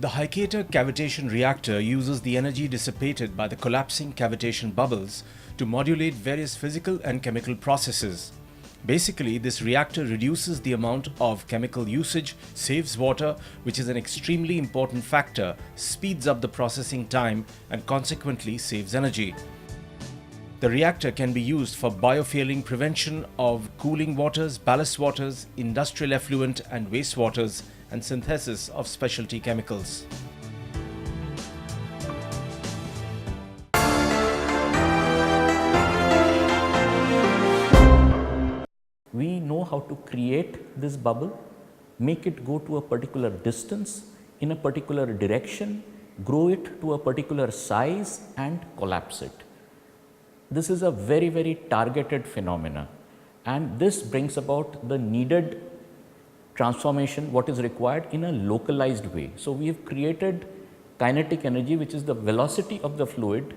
The Hycator cavitation reactor uses the energy dissipated by the collapsing cavitation bubbles to modulate various physical and chemical processes. Basically, this reactor reduces the amount of chemical usage, saves water, which is an extremely important factor, speeds up the processing time, and consequently saves energy. The reactor can be used for biofueling, prevention of cooling waters, ballast waters, industrial effluent and wastewaters, and synthesis of specialty chemicals. We know how to create this bubble, make it go to a particular distance, in a particular direction, grow it to a particular size and collapse it. This is a very, very targeted phenomena, and this brings about the needed transformation, what is required in a localized way. So, we have created kinetic energy, which is the velocity of the fluid.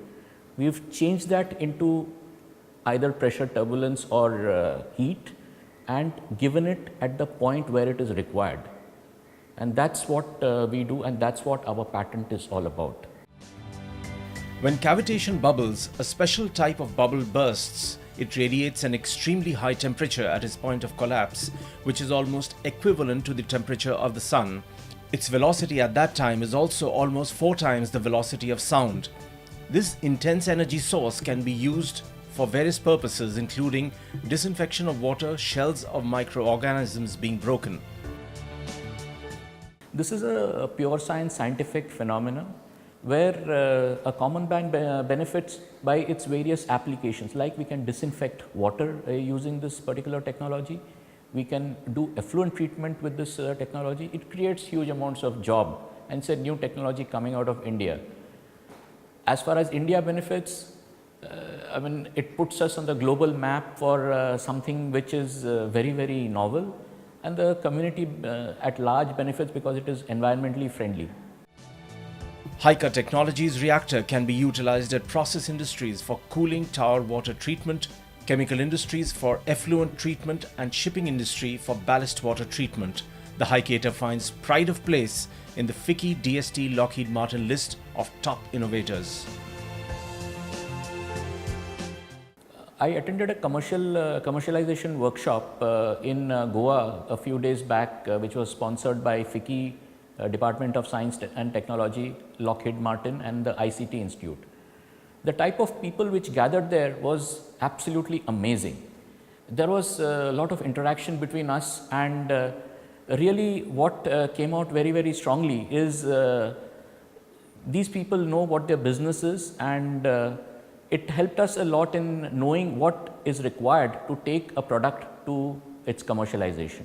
We have changed that into either pressure, turbulence or heat, and given it at the point where it is required. And that is what we do, and that is what our patent is all about. When cavitation bubbles, a special type of bubble bursts. It radiates an extremely high temperature at its point of collapse, which is almost equivalent to the temperature of the sun. Its velocity at that time is also almost 4 times the velocity of sound. This intense energy source can be used for various purposes, including disinfection of water, shells of microorganisms being broken. This is a pure science scientific phenomenon where a common man benefits by its various applications, like we can disinfect water using this particular technology, we can do effluent treatment with this technology. It creates huge amounts of job, and it's a new technology coming out of India. As far as India benefits, I mean, it puts us on the global map for something which is very, very novel, and the community at large benefits because it is environmentally friendly. Hyca Technologies reactor can be utilized at process industries for cooling tower water treatment, chemical industries for effluent treatment, and shipping industry for ballast water treatment. The Hycator finds pride of place in the FICCI DST Lockheed Martin list of top innovators. I attended a commercialization workshop in Goa a few days back, which was sponsored by FICCI, Department of Science and Technology, Lockheed Martin and the ICT Institute. The type of people which gathered there was absolutely amazing. There was a lot of interaction between us, and really what came out very, very strongly is these people know what their business is, and it helped us a lot in knowing what is required to take a product to its commercialization.